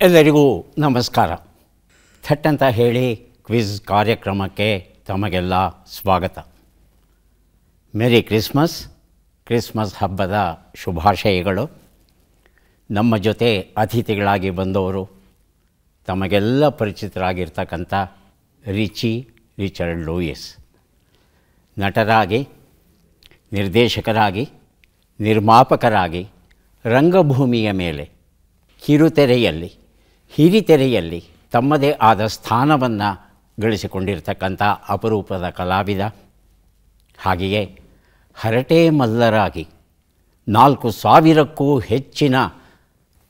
ಎಲ್ಲರಿಗೂ ನಮಸ್ಕಾರ. ಥಟ್ ಅಂತ ಹೇಳಿ ಕ್ವಿಜ್ ಕಾರ್ಯಕ್ರಮಕ್ಕೆ ತಮಗೆಲ್ಲ ಸ್ವಾಗತ. ಮೇರಿ ಕ್ರಿಸ್ಮಸ್ ಹಬ್ಬದ ಶುಭಾಶಯಗಳು. ನಮ್ಮ ಜೊತೆ ಅತಿಥಿಗಳಾಗಿ ಬಂದವರು ತಮಗೆಲ್ಲ ಪರಿಚಿತರಾಗಿರ್ತಕ್ಕಂಥ ರಿಚರ್ಡ್ ಲೂಯಿಸ್. ನಟರಾಗಿ, ನಿರ್ದೇಶಕರಾಗಿ, ನಿರ್ಮಾಪಕರಾಗಿ, ರಂಗಭೂಮಿಯ ಮೇಲೆ, ಕಿರುತೆರೆಯಲ್ಲಿ, ಹಿರಿತೆರೆಯಲ್ಲಿ ತಮ್ಮದೇ ಆದ ಸ್ಥಾನವನ್ನು ಗಳಿಸಿಕೊಂಡಿರ್ತಕ್ಕಂಥ ಅಪರೂಪದ ಕಲಾವಿದ. ಹಾಗೆಯೇ ಹರಟೆ ಮಲ್ಲರಾಗಿ 4,000ಕ್ಕೂ ಹೆಚ್ಚಿನ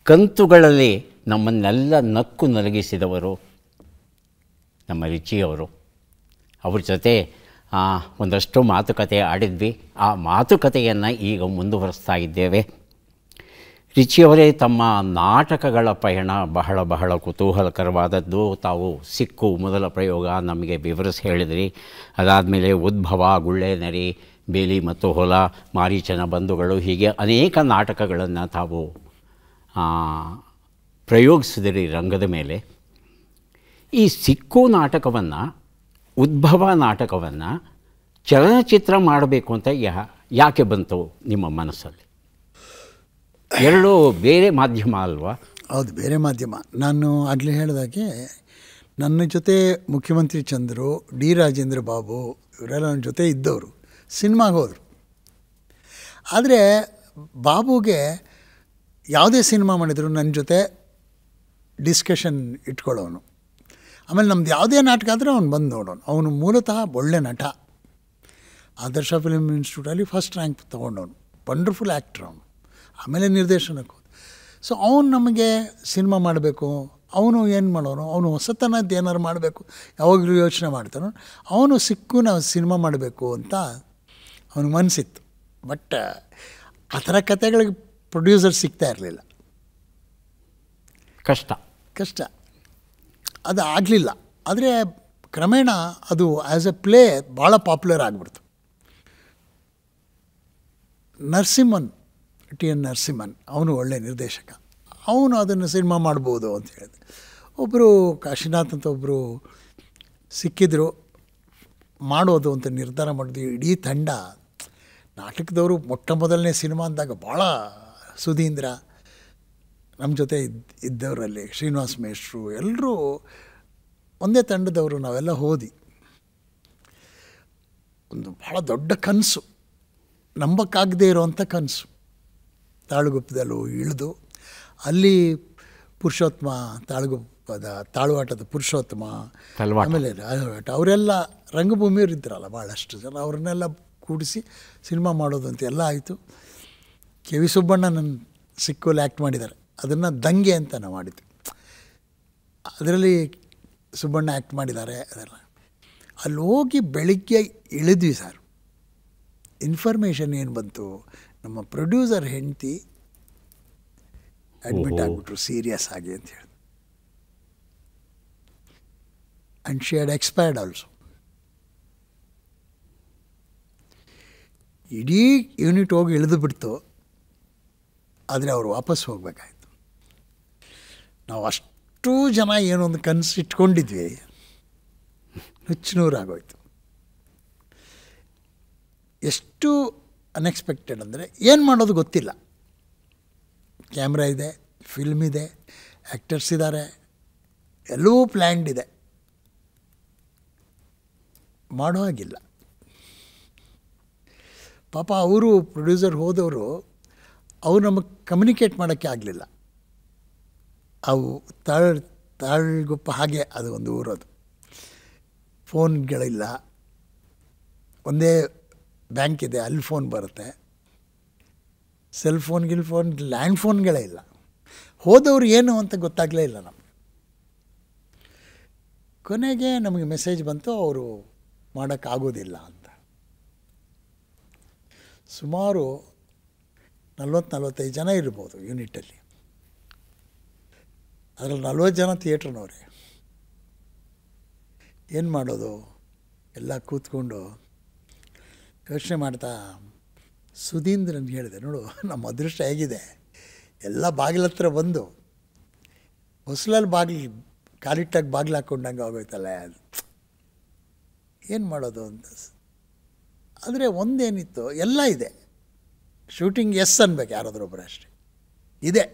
ಕಂತುಗಳಲ್ಲಿ ನಮ್ಮನ್ನೆಲ್ಲ ನಕ್ಕು ನಲಗಿಸಿದವರು ನಮ್ಮ ರಿಚಿಯವರು. ಅವ್ರ ಜೊತೆ ಒಂದಷ್ಟು ಮಾತುಕತೆ ಆಡಿದ್ವಿ. ಆ ಮಾತುಕತೆಯನ್ನು ಈಗ ಮುಂದುವರಿಸ್ತಾ ಇದ್ದೇವೆ. ರಿಚಿಯವರೇ, ತಮ್ಮ ನಾಟಕಗಳ ಪಯಣ ಬಹಳ ಕುತೂಹಲಕರವಾದದ್ದು. ತಾವು ಸಿಕ್ಕು ಮೊದಲ ಪ್ರಯೋಗ ನಮಗೆ ವಿವರಿಸಿ ಹೇಳಿದ್ರಿ. ಅದಾದಮೇಲೆ ಉದ್ಭವ, ಗುಳ್ಳೆನರಿ, ಬೇಲಿ ಮತ್ತು ಹೊಲ, ಮಾರೀಚನ ಬಂಧುಗಳು, ಹೀಗೆ ಅನೇಕ ನಾಟಕಗಳನ್ನು ತಾವು ಪ್ರಯೋಗಿಸಿದಿರಿ ರಂಗದ ಮೇಲೆ. ಈ ಸಿಕ್ಕು ನಾಟಕವನ್ನು, ಉದ್ಭವ ನಾಟಕವನ್ನು ಚಲನಚಿತ್ರ ಮಾಡಬೇಕು ಅಂತ ಯಾಕೆ ಬಂತು ನಿಮ್ಮ ಮನಸ್ಸಲ್ಲಿ? ಎರಡು ಬೇರೆ ಮಾಧ್ಯಮ ಅಲ್ವಾ? ಹೌದು, ಬೇರೆ ಮಾಧ್ಯಮ. ನಾನು ಆಗಲೇ ಹೇಳಿದಾಗೆ ನನ್ನ ಜೊತೆ ಮುಖ್ಯಮಂತ್ರಿ ಚಂದ್ರು, ಡಿ ರಾಜೇಂದ್ರ ಬಾಬು ಇವರೆಲ್ಲ ನನ್ನ ಜೊತೆ ಇದ್ದವರು ಸಿನಿಮಾಗೆ ಹೋದರು. ಆದರೆ ಬಾಬುಗೆ ಯಾವುದೇ ಸಿನಿಮಾ ಮಾಡಿದ್ರು ನನ್ನ ಜೊತೆ ಡಿಸ್ಕಷನ್ ಇಟ್ಕೊಳ್ಳೋನು. ಆಮೇಲೆ ನಮ್ದು ಯಾವುದೇ ನಾಟಕ ಆದರೆ ಅವ್ನು ಬಂದು ನೋಡೋನು. ಅವನು ಮೂಲತಃ ಒಳ್ಳೆ ನಟ. ಆದರ್ಶ ಫಿಲ್ಮ್ ಇನ್ಸ್ಟಿಟ್ಯೂಟಲ್ಲಿ ಫಸ್ಟ್ ರ್ಯಾಂಕ್ ತೊಗೊಂಡವನು. ವಂಡರ್ಫುಲ್ ಆ್ಯಕ್ಟ್ರ್ ಅವನು. ಆಮೇಲೆ ನಿರ್ದೇಶನಕ್ಕೆ ಹೋದ. ಸೊ ಅವನು ನಮಗೆ ಸಿನಿಮಾ ಮಾಡಬೇಕು, ಅವನು ಏನು ಮಾಡೋನು, ಅವನು ಹೊಸತನದ್ದು ಏನಾರು ಮಾಡಬೇಕು ಯಾವಾಗಲೂ ಯೋಚನೆ ಮಾಡ್ತಾನೋ. ಅವನು ಸಿಕ್ಕು ನಾವು ಸಿನಿಮಾ ಮಾಡಬೇಕು ಅಂತ ಅವನಿಗೆ ಮನಸ್ಸಿತ್ತು. ಬಟ್ ಆ ಥರ ಕಥೆಗಳಿಗೆ ಪ್ರೊಡ್ಯೂಸರ್ ಸಿಗ್ತಾ ಇರಲಿಲ್ಲ. ಕಷ್ಟ ಅದು ಆಗಲಿಲ್ಲ. ಆದರೆ ಕ್ರಮೇಣ ಅದು ಆ್ಯಸ್ ಎ ಪ್ಲೇ ಭಾಳ ಪಾಪ್ಯುಲರ್ ಆಗಿಬಿಡ್ತು. ಟಿ.ಎನ್. ನರಸಿಂಹನ್ ಅವನು ಒಳ್ಳೆ ನಿರ್ದೇಶಕ. ಅವನು ಅದನ್ನು ಸಿನಿಮಾ ಮಾಡ್ಬೋದು ಅಂತ ಹೇಳಿದೆ. ಒಬ್ಬರು ಕಾಶಿನಾಥ್ ಅಂತ ಒಬ್ಬರು ಸಿಕ್ಕಿದ್ರು, ಮಾಡೋದು ಅಂತ ನಿರ್ಧಾರ ಮಾಡಿದ್ವಿ. ಇಡೀ ತಂಡ ನಾಟಕದವರು ಮೊಟ್ಟ ಮೊದಲನೇ ಸಿನಿಮಾ ಅಂದಾಗ ಭಾಳ ಸುಧೀಂದ್ರ ನಮ್ಮ ಜೊತೆ ಇದ್ದವರಲ್ಲಿ ಶ್ರೀನಿವಾಸ ಮೇಷ್ಟ್ರು ಎಲ್ಲರೂ ಒಂದೇ ತಂಡದವರು. ನಾವೆಲ್ಲ ಹೋದಿ. ಒಂದು ಭಾಳ ದೊಡ್ಡ ಕನಸು, ನಂಬಕ್ಕಾಗದೇ ಇರೋವಂಥ ಕನಸು. ತಾಳುಗುಪ್ಪದಲ್ಲೂ ಇಳಿದು ಅಲ್ಲಿ ಪುರುಷೋತ್ತಮ, ತಾಳುವಾಟದ ಪುರುಷೋತ್ತಮ, ಆಮೇಲೆ ಅವರೆಲ್ಲ ರಂಗಭೂಮಿಯವರು ಇದ್ರಲ್ಲ ಭಾಳಷ್ಟು ಜನ, ಅವ್ರನ್ನೆಲ್ಲ ಕೂಡಿಸಿ ಸಿನಿಮಾ ಮಾಡೋದು ಅಂತ ಎಲ್ಲ ಆಯಿತು. ಕೆ ವಿ ಸುಬ್ಬಣ್ಣ ನನ್ನ ಸಿಕ್ಕೋಲಿ ಆ್ಯಕ್ಟ್ ಮಾಡಿದ್ದಾರೆ. ಅದನ್ನು ದಂಗೆ ಅಂತ ನಾವು ಮಾಡಿದ್ವಿ. ಅದರಲ್ಲಿ ಸುಬ್ಬಣ್ಣ ಆ್ಯಕ್ಟ್ ಮಾಡಿದ್ದಾರೆ. ಅದೆಲ್ಲ ಅಲ್ಲಿ ಹೋಗಿ ಬೆಳಿಗ್ಗೆ ಇಳಿದ್ವಿ ಸರ್. ಇನ್ಫಾರ್ಮೇಷನ್ ಏನು ಬಂತು, ನಮ್ಮ ಪ್ರೊಡ್ಯೂಸರ್ ಹೆಂಡತಿ ಅಡ್ಮಿಟ್ ಆಗಿಬಿಟ್ರು ಸೀರಿಯಸ್ ಆಗಿ ಅಂತ ಹೇಳಿ. And she had expired also. ಇಡೀ ಯೂನಿಟ್ ಹೋಗಿ ಇಳಿದು ಬಿಡ್ತು. ಆದರೆ ಅವರು ವಾಪಸ್ ಹೋಗಬೇಕಾಯ್ತು. ನಾವು ಅಷ್ಟೂ ಜನ ಏನೊಂದು ಕನಸು ಇಟ್ಕೊಂಡಿದ್ವಿ, ನುಚ್ಚುನೂರಾಗೋಯ್ತು. ಎಷ್ಟು ಅನ್ಎಕ್ಸ್ಪೆಕ್ಟೆಡ್ ಅಂದರೆ ಏನು ಮಾಡೋದು ಗೊತ್ತಿಲ್ಲ. ಕ್ಯಾಮ್ರಾ ಇದೆ, ಫಿಲ್ಮ್ ಇದೆ, ಆ್ಯಕ್ಟರ್ಸ್ ಇದ್ದಾರೆ, ಎಲ್ಲವೂ ಪ್ಲ್ಯಾಂಡ್ ಇದೆ. ಮಾಡೋ ಹಾಗಿಲ್ಲ. ಪಾಪ ಅವರು ಪ್ರೊಡ್ಯೂಸರ್ ಹೋದವರು ಅವ್ರು ನಮಗೆ ಕಮ್ಯುನಿಕೇಟ್ ಮಾಡೋಕ್ಕೆ ಆಗಲಿಲ್ಲ. ಅವು ತಾಳ್ಗುಪ್ಪ ಹಾಗೆ ಅದು ಒಂದು ಊರದು. ಫೋನ್ಗಳಿಲ್ಲ. ಒಂದೇ ಬ್ಯಾಂಕ್ ಇದೆ, ಅಲ್ಲಿ ಫೋನ್ ಬರುತ್ತೆ. ಫೋನ್ ಲ್ಯಾಂಡ್ ಫೋನ್ಗಳೇ ಇಲ್ಲ. ಹೋದವ್ರು ಏನು ಅಂತ ಗೊತ್ತಾಗಲೇ ಇಲ್ಲ ನಮಗೆ. ಕೊನೆಗೆ ನಮಗೆ ಮೆಸೇಜ್ ಬಂತು, ಅವರು ಮಾಡೋಕ್ಕಾಗೋದಿಲ್ಲ ಅಂತ. ಸುಮಾರು 40-45 ಜನ ಇರ್ಬೋದು ಯೂನಿಟಲ್ಲಿ. ಅದರಲ್ಲಿ 40 ಜನ ಥಿಯೇಟ್ರ್ನವರೇ. ಏನು ಮಾಡೋದು ಎಲ್ಲ ಕೂತ್ಕೊಂಡು ಯೋಚನೆ ಮಾಡ್ತಾ ಸುಧೀಂದ್ರನ್ ಹೇಳಿದೆ, ನೋಡು ನಮ್ಮ ಅದೃಷ್ಟ ಹೇಗಿದೆ, ಎಲ್ಲ ಬಾಗಿಲ ಹತ್ರ ಬಂದು ಹೊಸಲಲ್ಲಿ ಕಾಲಿಟ್ಟಾಗಿ ಬಾಗಿಲು ಹಾಕ್ಕೊಂಡಂಗೆ ಆಗೋಯ್ತಲ್ಲ ಅದು ಏನು ಮಾಡೋದು ಅಂತ. ಆದರೆ ಒಂದೇನಿತ್ತು, ಎಲ್ಲ ಇದೆ. ಶೂಟಿಂಗ್ ಎಸ್ ಅನ್ಬೇಕು ಯಾರಾದರೂ ಒಬ್ಬರು ಅಷ್ಟೇ. ಇದೆ,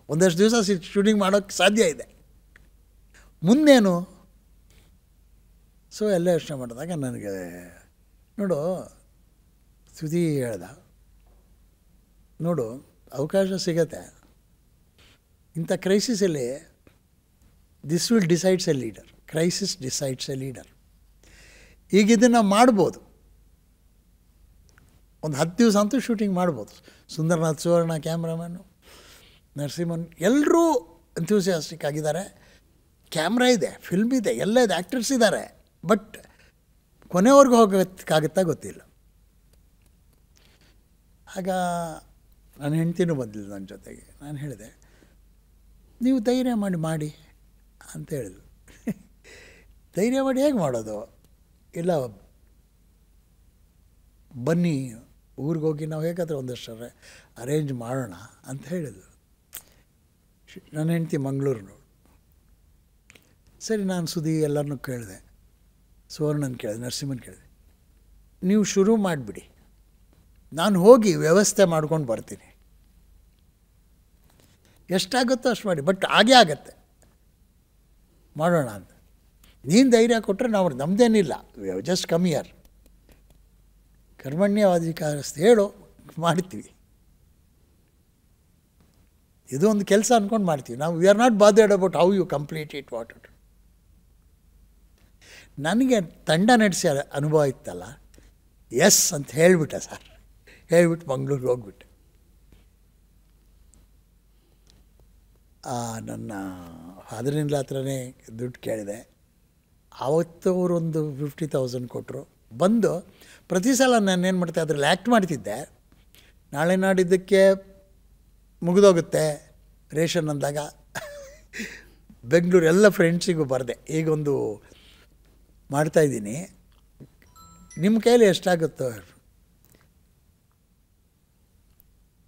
ಒಂದಷ್ಟು ದಿವಸ ಶೂಟಿಂಗ್ ಮಾಡೋಕ್ಕೆ ಸಾಧ್ಯ ಇದೆ. ಮುಂದೇನು? ಸೊ ಎಲ್ಲ ಯೋಚನೆ ಮಾಡಿದಾಗ ನನಗೆ ನೋಡು ಸುದ್ದಿ ಹೇಳ್ದ, ನೋಡು ಅವಕಾಶ ಸಿಗತ್ತೆ ಇಂಥ ಕ್ರೈಸಿಸಲ್ಲಿ. This will decides a leader. Crisis decides a leader. ಈಗ ಇದನ್ನು ಮಾಡ್ಬೋದು, ಒಂದು 10 ದಿವಸ ಅಂತೂ ಶೂಟಿಂಗ್ ಮಾಡ್ಬೋದು. ಸುಂದರನಾಥ್ ಸುವರ್ಣ ಕ್ಯಾಮ್ರಾಮನ್ನು, ನರಸಿಂಹನ್ ಎಲ್ಲರೂ ಎಂಥೂಸಿಯಾಸ್ಟಿಕ್ ಆಗಿದ್ದಾರೆ. ಕ್ಯಾಮ್ರಾ ಇದೆ, ಫಿಲ್ಮ್ ಇದೆ, ಎಲ್ಲ ಇದೆ, ಆ್ಯಕ್ಟರ್ಸ್ ಇದ್ದಾರೆ. ಬಟ್ ಕೊನೆವರೆಗೂ ಹೋಗೋಕ್ಕಾಗುತ್ತಾ ಗೊತ್ತಿಲ್ಲ. ಆಗ ನನ್ನ ಹೆಂಡ್ತಿನೂ ಬಂದಿಲ್ಲ ನನ್ನ ಜೊತೆಗೆ. ನಾನು ಹೇಳಿದೆ, ನೀವು ಧೈರ್ಯ ಮಾಡಿ ಅಂತ ಹೇಳಿದ್ರು. ಧೈರ್ಯ ಮಾಡಿ ಹೇಗೆ ಮಾಡೋದು? ಇಲ್ಲ ಬನ್ನಿ ಊರಿಗೆ ಹೋಗಿ ನಾವು ಹೇಗಾದ್ರೆ ಒಂದಷ್ಟು ಅರೇಂಜ್ ಮಾಡೋಣ ಅಂತ ಹೇಳಿದರು. ನನ್ನ ಹೆಂಡ್ತಿ ಮಂಗಳೂರಿನವಳು. ಸರಿ, ನಾನು ಸುದ್ದಿ ಎಲ್ಲರನ್ನೂ ಕೇಳಿದೆ, ಸುವರ್ಣನ ಕೇಳಿದೆ, ನರಸಿಂಹನ್ ಕೇಳಿದೆ, ನೀವು ಶುರು ಮಾಡಿಬಿಡಿ, ನಾನು ಹೋಗಿ ವ್ಯವಸ್ಥೆ ಮಾಡ್ಕೊಂಡು ಬರ್ತೀನಿ, ಎಷ್ಟಾಗುತ್ತೋ ಅಷ್ಟು ಮಾಡಿ, ಬಟ್ ಹಾಗೇ ಆಗತ್ತೆ, ಮಾಡೋಣ ಅಂತ. ನೀನು ಧೈರ್ಯ ಕೊಟ್ಟರೆ ನಾವು ನಮ್ಮದೇನಿಲ್ಲ, ಜಸ್ಟ್ ಕಮ್ ಹಿಯರ್, ಕರ್ಮಣ್ಯವಾಧಿಕಾರಸ್ಥ ಹೇಳು ಮಾಡ್ತೀವಿ, ಇದು ಒಂದು ಕೆಲಸ ಅಂದ್ಕೊಂಡು ಮಾಡ್ತೀವಿ ನಾವು. We are not bothered about how you complete it what it. ನನಗೆ ತಂಡ ನಡೆಸಿ ಅನುಭವ ಇತ್ತಲ್ಲ, ಎಸ್ ಅಂತ ಹೇಳಿಬಿಟ್ಟೆ ಸರ್. ಹೇಳಿಬಿಟ್ಟು ಮಂಗಳೂರಿಗೆ ಹೋಗ್ಬಿಟ್ಟೆ. ನನ್ನ ಫಾದರಿನ್ಲ ಹತ್ರನೇ ದುಡ್ಡು ಕೇಳಿದೆ. ಆವತ್ತು ಅವರೊಂದು 50,000 ಕೊಟ್ಟರು. ಬಂದು ಪ್ರತಿ ಸಲ ನಾನು ಏನು ಮಾಡ್ತೆ, ಅದರಲ್ಲಿ ಆ್ಯಕ್ಟ್ ಮಾಡ್ತಿದ್ದೆ. ನಾಳೆ ನಾಡಿದ್ದಕ್ಕೆ ಮುಗಿದೋಗುತ್ತೆ ರೇಷನ್ ಅಂದಾಗ ಬೆಂಗಳೂರು ಎಲ್ಲ ಫ್ರೆಂಡ್ಸಿಗೂ ಬರದೆ, ಈಗೊಂದು ಮಾಡ್ತಾಯಿದ್ದೀನಿ, ನಿಮ್ಮ ಕೈಲಿ ಎಷ್ಟಾಗುತ್ತೋ.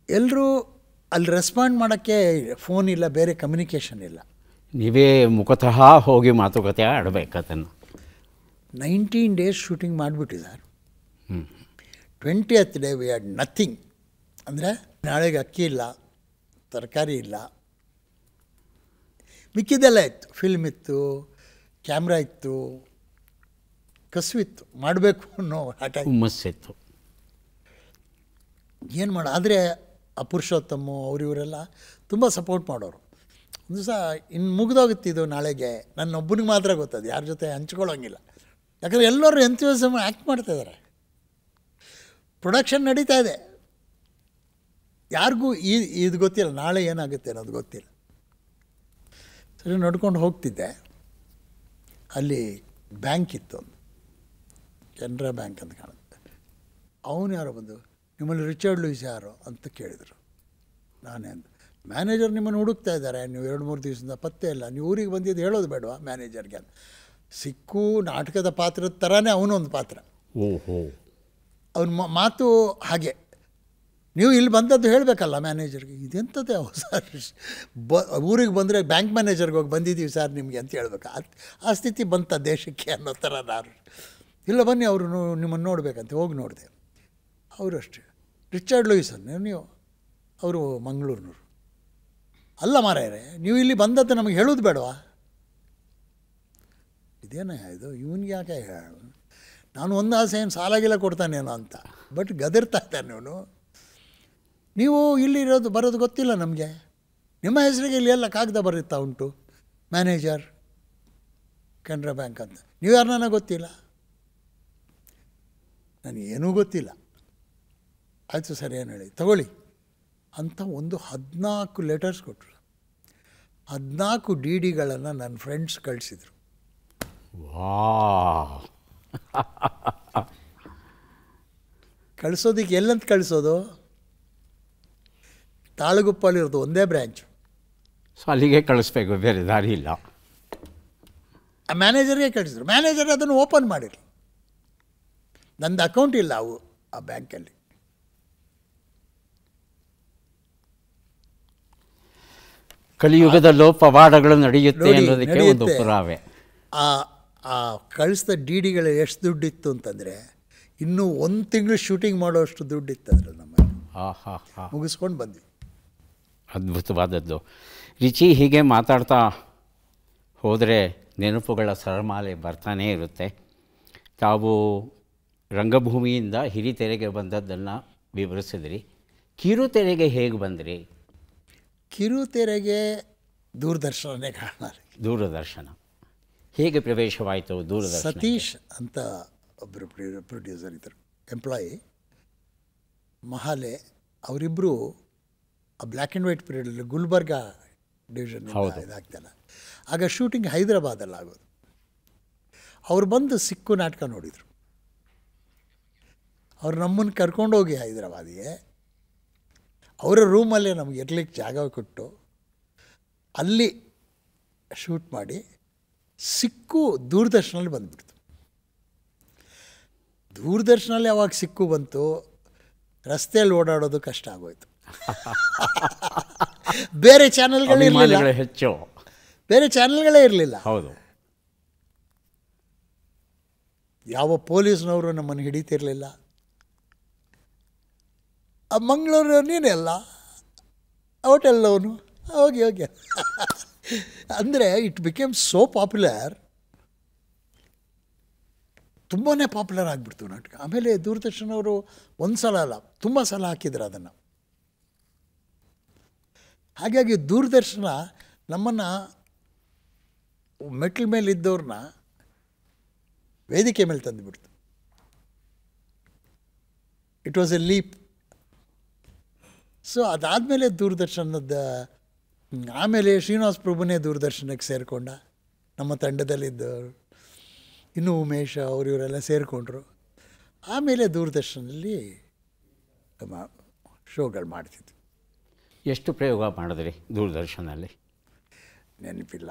ಎಲ್ಲರೂ ಅಲ್ಲಿ ರೆಸ್ಪಾಂಡ್ ಮಾಡೋಕ್ಕೆ ಫೋನ್ ಇಲ್ಲ, ಬೇರೆ ಕಮ್ಯುನಿಕೇಷನ್ ಇಲ್ಲ. ನೀವೇ ಮುಖತಃ ಹೋಗಿ ಮಾತುಕತೆ ಆಡಬೇಕು ಅದನ್ನು. 19 days ಶೂಟಿಂಗ್ ಮಾಡಿಬಿಟ್ಟು sir. 20th day we had nothing. ಅಂದರೆ ನಾಳೆಗೆ ಅಕ್ಕಿ ಇಲ್ಲ, ತರಕಾರಿ ಇಲ್ಲ, ಮಿಕ್ಕಿದೆಲ್ಲ ಇತ್ತು. ಫಿಲ್ಮ್ ಇತ್ತು, ಕ್ಯಾಮ್ರಾ ಇತ್ತು, ಕಸುವಿತ್ತು, ಮಾಡಬೇಕು ಅನ್ನೋ ಹಠ, ಹುಮ್ಮಸ್ಸಿತ್ತು. ಏನು ಮಾಡ. ಆದರೆ ಆ ಪುರುಷೋತ್ತಮ ಇವರೆಲ್ಲ ತುಂಬ ಸಪೋರ್ಟ್ ಮಾಡೋರು. ಒಂದು ದಿವಸ ಇನ್ನು ಮುಗಿದೋಗುತ್ತಿದ್ದು ನಾಳೆಗೆ, ನನ್ನೊಬ್ಬನಿಗೆ ಮಾತ್ರ ಗೊತ್ತದು, ಯಾರ ಜೊತೆ ಹಂಚ್ಕೊಳ್ಳೋಂಗಿಲ್ಲ. ಯಾಕಂದರೆ ಎಲ್ಲರೂ ಎಂಥೂಸಿಯಾಸಮ್ ಆ್ಯಕ್ಟ್ ಮಾಡ್ತಾಯಿದ್ದಾರೆ, ಪ್ರೊಡಕ್ಷನ್ ನಡೀತಾ ಇದೆ, ಯಾರಿಗೂ ಇದು ಗೊತ್ತಿಲ್ಲ, ನಾಳೆ ಏನಾಗುತ್ತೆ ಅನ್ನೋದು ಗೊತ್ತಿಲ್ಲ. ಸರಿ, ನಡ್ಕೊಂಡು ಹೋಗ್ತಿದ್ದೆ. ಅಲ್ಲಿ ಬ್ಯಾಂಕ್ ಇತ್ತು, ಒಂದು ಕೆನರಾ ಬ್ಯಾಂಕ್ ಅಂತ ಕಾಣುತ್ತೆ. ಅವನು ಯಾರೋ ಬಂದು, ನಿಮ್ಮಲ್ಲಿ ರಿಚರ್ಡ್ ಲೂಯಿಸ್ ಯಾರು ಅಂತ ಕೇಳಿದರು. ನಾನೇ ಅಂತ, ಮ್ಯಾನೇಜರ್ ನಿಮ್ಮನ್ನು ಹುಡುಕ್ತಾ ಇದ್ದಾರೆ, ನೀವು 2-3 ದಿವಸದಿಂದ ಪತ್ತೆ ಇಲ್ಲ, ನೀವು ಊರಿಗೆ ಬಂದಿದ್ದು ಹೇಳೋದು ಬೇಡವಾ ಮ್ಯಾನೇಜರ್ಗೆ ಅಂತ. ಸಿಕ್ಕು ನಾಟಕದ ಪಾತ್ರದ ಥರನೇ ಅವನೊಂದು ಪಾತ್ರ. ಅವನ ಮಾತು ಹಾಗೆ, ನೀವು ಇಲ್ಲಿ ಬಂದದ್ದು ಹೇಳಬೇಕಲ್ಲ ಮ್ಯಾನೇಜರ್ಗೆ. ಇದೆಂಥದ್ದೇ ಹೊಸ ಊರಿಗೆ ಬಂದರೆ ಬ್ಯಾಂಕ್ ಮ್ಯಾನೇಜರ್ಗೆ ಹೋಗಿ ಬಂದಿದ್ದೀವಿ ಸರ್ ನಿಮಗೆ ಅಂತ ಹೇಳ್ಬೇಕು. ಆ ಸ್ಥಿತಿ ಬಂತ ದೇಶಕ್ಕೆ ಅನ್ನೋ ಥರ. ನಾನು ಇಲ್ಲ ಬನ್ನಿ ಅವರು ನಿಮ್ಮನ್ನು ನೋಡಬೇಕಂತ ಹೋಗಿ ನೋಡಿದೆ. ಅವರು ಅಷ್ಟೇ, ರಿಚರ್ಡ್ ಲೂಯಿಸ್ ನೀವು, ಅವರು ಮಂಗಳೂರಿನವರು. ಅಲ್ಲ ಮಾರಾಯರೆ, ನೀವು ಇಲ್ಲಿ ಬಂದದ್ದು ನಮಗೆ ಹೇಳೋದು ಬೇಡವಾ? ಇದೇನೇ ಇದು, ಇವನಿಗೆ ಯಾಕೆ ಹೇಳು. ನಾನು ಒಂದು ಆಸೆ ಏನು ಸಾಲಾಗಿಲ್ಲ ಕೊಡ್ತಾನೇನೋ ಅಂತ, ಬಟ್ ಗದರ್ತಾ ಇದ್ದಾನೆ ಇವನು. ನೀವು ಇಲ್ಲಿರೋದು ಬರೋದು ಗೊತ್ತಿಲ್ಲ ನಮಗೆ, ನಿಮ್ಮ ಹೆಸರಿಗೆ ಇಲ್ಲಿ ಎಲ್ಲ ಕಾಗದ ಬರುತ್ತಾ ಉಂಟು, ಮ್ಯಾನೇಜರ್ ಕೆನರಾ ಬ್ಯಾಂಕ್ ಅಂತ. ನೀವು ಯಾರು ನನಗೆ ಗೊತ್ತಿಲ್ಲ, ನನಗೇನೂ ಗೊತ್ತಿಲ್ಲ. ಆಯಿತು ಸರ್, ಏನು ಹೇಳಿ ತಗೊಳ್ಳಿ ಅಂತ ಒಂದು 14 ಲೆಟರ್ಸ್ ಕೊಟ್ಟರು. 14 DDಗಳನ್ನು ನನ್ನ ಫ್ರೆಂಡ್ಸ್ ಕಳಿಸಿದರು. ಕಳಿಸೋದಕ್ಕೆ ಎಲ್ಲಂತ ಕಳಿಸೋದು? ತಾಳಗುಪ್ಪಲ್ಲಿರೋದು ಒಂದೇ ಬ್ರ್ಯಾಂಚು, ಸೊ ಅಲ್ಲಿಗೆ ಕಳಿಸ್ಬೇಕು, ಬೇರೆ ದಾರಿ ಇಲ್ಲ. ಆ ಮ್ಯಾನೇಜರ್ಗೆ ಕಳಿಸಿದ್ರು. ಮ್ಯಾನೇಜರ್ ಅದನ್ನು ಓಪನ್ ಮಾಡಿರಿ. ನಂದು ಅಕೌಂಟ್ ಇಲ್ಲ ಆ ಬ್ಯಾಂಕಲ್ಲಿ. ಕಲಿಯುಗದಲ್ಲೂ ಪವಾಡಗಳು ನಡೆಯುತ್ತೆ ನೋಡಿ, ಅನ್ನೋದಕ್ಕೆ ಒಂದು ನಡೆಯುತ್ತೆ. ಪುರಾವೆ. ಆ ಆ ಕಳಿಸಿದ ಡಿ ಡಿಗಳು ಎಷ್ಟು ದುಡ್ಡಿತ್ತು ಅಂತಂದರೆ ಇನ್ನೂ 1 ತಿಂಗಳು ಶೂಟಿಂಗ್ ಮಾಡೋಷ್ಟು ದುಡ್ಡಿತ್ತು ಅದ್ರಲ್ಲಿ ನಮ್ಮಲ್ಲಿ. ಮುಗಿಸ್ಕೊಂಡು ಬಂದ್ವಿ. ಅದ್ಭುತವಾದದ್ದು. ರಿಚಿ, ಹೀಗೆ ಮಾತಾಡ್ತಾ ಹೋದರೆ ನೆನಪುಗಳ ಸರಮಾಲೆ ಬರ್ತಾನೇ ಇರುತ್ತೆ. ತಾವು ರಂಗಭೂಮಿಯಿಂದ ಹಿರಿತೆರೆಗೆ ಬಂದದ್ದನ್ನು ವಿವರಿಸಿದ್ರಿ. ಕಿರುತೆರೆಗೆ ಹೇಗೆ ಬಂದ್ರಿ? ಕಿರುತೆರೆಗೆ ದೂರದರ್ಶನನೇ ಕಾರಣ. ದೂರದರ್ಶನ ಹೇಗೆ ಪ್ರವೇಶವಾಯಿತು? ದೂರದರ್ಶನ ಸತೀಶ್ ಅಂತ ಒಬ್ಬರು ಪ್ರೊಡ್ಯೂಸರ್ ಇದ್ದರು, ಎಂಪ್ಲಾಯಿ, ಮಹಾಲೆ. ಅವರಿಬ್ಬರು ಆ ಬ್ಲ್ಯಾಕ್ ಆ್ಯಂಡ್ ವೈಟ್ ಪೀರಿಯಡಲ್ಲಿ ಗುಲ್ಬರ್ಗಾ ಡಿವಿಷನ್ ಇದಾಗ್ತಲ್ಲ, ಆಗ ಶೂಟಿಂಗ್ ಹೈದರಾಬಾದಲ್ಲಿ ಆಗೋದು. ಅವ್ರು ಬಂದು ಸಿಕ್ಕು ನಾಟಕ ನೋಡಿದರು. ಅವ್ರು ನಮ್ಮನ್ನು ಕರ್ಕೊಂಡೋಗಿ ಹೈದರಾಬಾದಿಗೆ ಅವರ ರೂಮಲ್ಲೇ ನಮಗೆ ಇರ್ಲಿಕ್ಕೆ ಜಾಗ ಕೊಟ್ಟು ಅಲ್ಲಿ ಶೂಟ್ ಮಾಡಿ ಸಿಕ್ಕು ದೂರದರ್ಶನಲ್ಲಿ ಬಂದುಬಿಡ್ತು. ದೂರದರ್ಶನಲ್ಲಿ ಯಾವಾಗ ಸಿಕ್ಕು ಬಂತು, ರಸ್ತೆಯಲ್ಲಿ ಓಡಾಡೋದು ಕಷ್ಟ ಆಗೋಯ್ತು. ಬೇರೆ ಚಾನೆಲ್ಗಳಿರಲಿಲ್ಲ, ಹೆಚ್ಚು ಬೇರೆ ಚಾನೆಲ್ಗಳೇ ಇರಲಿಲ್ಲ. ಹೌದು. ಯಾವ ಪೊಲೀಸ್ನವರು ನಮ್ಮನ್ನು ಹಿಡಿತಿರಲಿಲ್ಲ. ಆ ಮಂಗಳೂರು ನೀನೆಲ್ಲ ಔಟೆಲ್ಲವನು ಹೋಗಿ ಹೋಗಿ ಅಂದರೆ ಇಟ್ ಬಿಕೇಮ್ ಸೋ ಪಾಪ್ಯುಲರ್, ತುಂಬಾ ಪಾಪ್ಯುಲರ್ ಆಗಿಬಿಡ್ತು ನಾಟಕ. ಆಮೇಲೆ ದೂರದರ್ಶನವರು ಒಂದು ಸಲ ಅಲ್ಲ, ತುಂಬ ಸಲ ಹಾಕಿದ್ರು ಅದನ್ನು. ಹಾಗಾಗಿ ದೂರದರ್ಶನ ನಮ್ಮನ್ನು ಮೆಟ್ಲ ಮೇಲೆ ಇದ್ದವ್ರನ್ನ ವೇದಿಕೆ ಮೇಲೆ ತಂದುಬಿಡ್ತು. It was a leap. So ಅದಾದಮೇಲೆ ದೂರದರ್ಶನದ ಆಮೇಲೆ ಶ್ರೀನಿವಾಸ ಪ್ರಭುನೇ ದೂರದರ್ಶನಕ್ಕೆ ಸೇರಿಕೊಂಡ. ನಮ್ಮ ತಂಡದಲ್ಲಿದ್ದವರು ಇನ್ನೂ ಉಮೇಶ್ ಅವರು ಇವರೆಲ್ಲ ಸೇರಿಕೊಂಡ್ರು. ಆಮೇಲೆ ದೂರದರ್ಶನದಲ್ಲಿ ಶೋಗಳು ಮಾಡ್ತಿದ್ವಿ. ಎಷ್ಟು ಪ್ರಯೋಗ ಮಾಡಿದ್ರಿ ದೂರದರ್ಶನಲ್ಲಿ? ನೆನಪಿಲ್ಲ.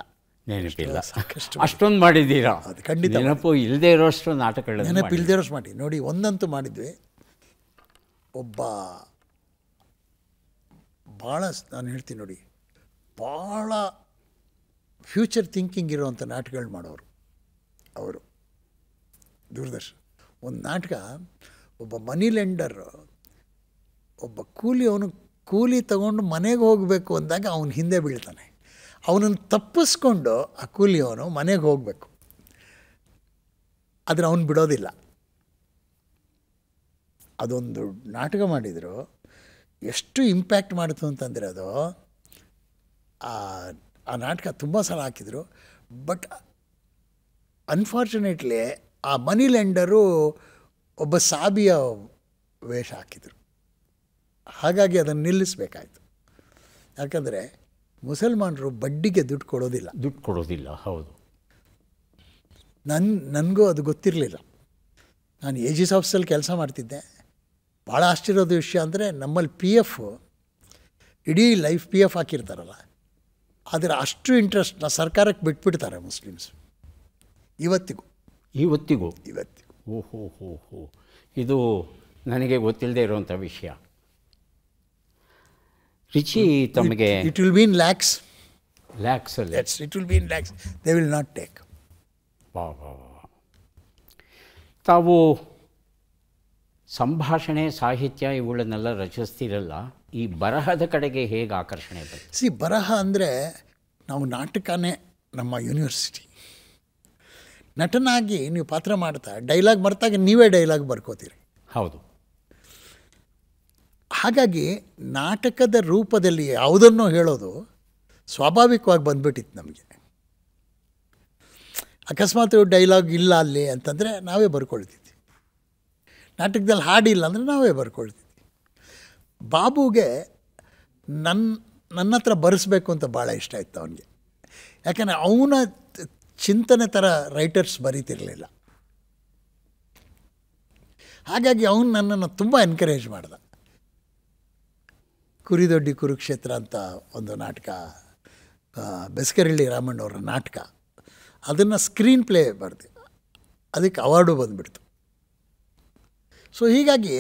ಸಾಕಷ್ಟು ಅಷ್ಟೊಂದು ಮಾಡಿದ್ದೀರಾ? ಅದು ಖಂಡಿತ. ನೆನಪು ಇಲ್ಲದೆ ಇರೋಷ್ಟು ನಾಟಕಗಳು. ನೆನಪು ಇಲ್ಲದೆ ಇರೋಷ್ಟು ಮಾಡಿ ನೋಡಿ. ಒಂದಂತೂ ಮಾಡಿದ್ವಿ, ಒಬ್ಬ ಭಾಳ, ನಾನು ಹೇಳ್ತೀನಿ ನೋಡಿ, ಭಾಳ ಫ್ಯೂಚರ್ ಥಿಂಕಿಂಗ್ ಇರೋವಂಥ ನಾಟಕಗಳು ಮಾಡೋರು ಅವರು ದೂರದರ್ಶನ. ಒಂದು ನಾಟಕ, ಒಬ್ಬ ಮನಿ ಲೆಂಡರ್, ಒಬ್ಬ ಅವನು ಕೂಲಿ ತಗೊಂಡು ಮನೆಗೆ ಹೋಗಬೇಕು ಅಂದಾಗ ಅವನು ಹಿಂದೆ ಬೀಳ್ತಾನೆ. ಅವನನ್ನು ತಪ್ಪಿಸ್ಕೊಂಡು ಆ ಕೂಲಿಯವನು ಮನೆಗೆ ಹೋಗಬೇಕು, ಆದರೆ ಅವನು ಬಿಡೋದಿಲ್ಲ. ಅದೊಂದು ನಾಟಕ ಮಾಡಿದರು. ಎಷ್ಟು ಇಂಪ್ಯಾಕ್ಟ್ ಮಾಡಿತು ಅಂತಂದರೆ ಅದು, ಆ ನಾಟಕ ತುಂಬ ಸಲ ಹಾಕಿದರು. ಬಟ್ ಅನ್ಫಾರ್ಚುನೇಟ್ಲಿ ಆ ಮನಿ ಲೆಂಡರು ಒಬ್ಬ ಸಾಬಿಯ ವೇಷ ಹಾಕಿದರು. ಹಾಗಾಗಿ ಅದನ್ನು ನಿಲ್ಲಿಸಬೇಕಾಯ್ತು. ಯಾಕಂದರೆ ಮುಸಲ್ಮಾನರು ಬಡ್ಡಿಗೆ ದುಡ್ಡು ಕೊಡೋದಿಲ್ಲ. ಹೌದು. ನನಗೂ ಅದು ಗೊತ್ತಿರಲಿಲ್ಲ. ನಾನು AG's ಆಫೀಸಲ್ಲಿ ಕೆಲಸ ಮಾಡ್ತಿದ್ದೆ. ಭಾಳ ಆಶ್ಚರ್ಯದ ವಿಷಯ ಅಂದರೆ ನಮ್ಮಲ್ಲಿ PF ಇಡೀ ಲೈಫ್ PF ಹಾಕಿರ್ತಾರಲ್ಲ, ಆದರೆ ಅಷ್ಟು ಇಂಟ್ರೆಸ್ಟ್ನ ಸರ್ಕಾರಕ್ಕೆ ಬಿಟ್ಬಿಡ್ತಾರೆ ಮುಸ್ಲಿಮ್ಸ್ ಇವತ್ತಿಗೂ. ಓಹೋ, ಇದು ನನಗೆ ಗೊತ್ತಿಲ್ಲದೆ ಇರುವಂಥ ವಿಷಯ. ರಿಚಿ, ತಮಗೆ it will be in lakhs. It will be in lakhs. They will not take. ತಾವು ಸಂಭಾಷಣೆ, ಸಾಹಿತ್ಯ ಇವುಗಳನ್ನೆಲ್ಲ ರಚಿಸ್ತಿರಲ್ಲ, ಈ ಬರಹದ ಕಡೆಗೆ ಹೇಗೆ ಆಕರ್ಷಣೆ ಬರುತ್ತೆ? ಬರಹ ಅಂದರೆ ನಾವು ನಾಟಕನೇ ನಮ್ಮ ಯೂನಿವರ್ಸಿಟಿ. ನಟನಾಗಿ ನೀವು ಪಾತ್ರ ಮಾಡ್ತಾ ಡೈಲಾಗ್ ಮರೆತಾಗ ನೀವೇ ಡೈಲಾಗ್ ಬರ್ಕೋತೀರಿ. ಹೌದು. ಹಾಗಾಗಿ ನಾಟಕದ ರೂಪದಲ್ಲಿ ಯಾವುದನ್ನೋ ಹೇಳೋದು ಸ್ವಾಭಾವಿಕವಾಗಿ ಬಂದ್ಬಿಟ್ಟಿತ್ತು ನಮಗೆ. ಅಕಸ್ಮಾತ್ ಡೈಲಾಗ್ ಇಲ್ಲ ಅಲ್ಲಿ ಅಂತಂದರೆ ನಾವೇ ಬರ್ಕೊಳ್ತಿದ್ವಿ. ನಾಟಕದಲ್ಲಿ ಹಾಡಿಲ್ಲ ಅಂದರೆ ನಾವೇ ಬರ್ಕೊಳ್ತಿದ್ವಿ. ಬಾಬುಗೆ ನನ್ನ ಹತ್ರ ಬರೆಸ್ಬೇಕು ಅಂತ ಭಾಳ ಇಷ್ಟ ಆಯಿತು ಅವನಿಗೆ. ಯಾಕಂದರೆ ಅವನ ಚಿಂತನೆ ಥರ ರೈಟರ್ಸ್ ಬರೀತಿರಲಿಲ್ಲ. ಹಾಗಾಗಿ ಅವನು ನನ್ನನ್ನು ತುಂಬ ಎನ್ಕರೇಜ್ ಮಾಡ್ದ. ಕುರಿದೊಡ್ಡಿ ಕುರುಕ್ಷೇತ್ರ ಅಂತ ಒಂದು ನಾಟಕ, ಬೆಸ್ಕರಳ್ಳಿ ರಾಮಣ್ಣವರ ನಾಟಕ, ಅದನ್ನು ಸ್ಕ್ರೀನ್ ಪ್ಲೇ ಬರೆದೆ. ಅದಕ್ಕೆ ಅವಾರ್ಡು ಬಂದುಬಿಡ್ತು. ಸೊ ಹೀಗಾಗಿ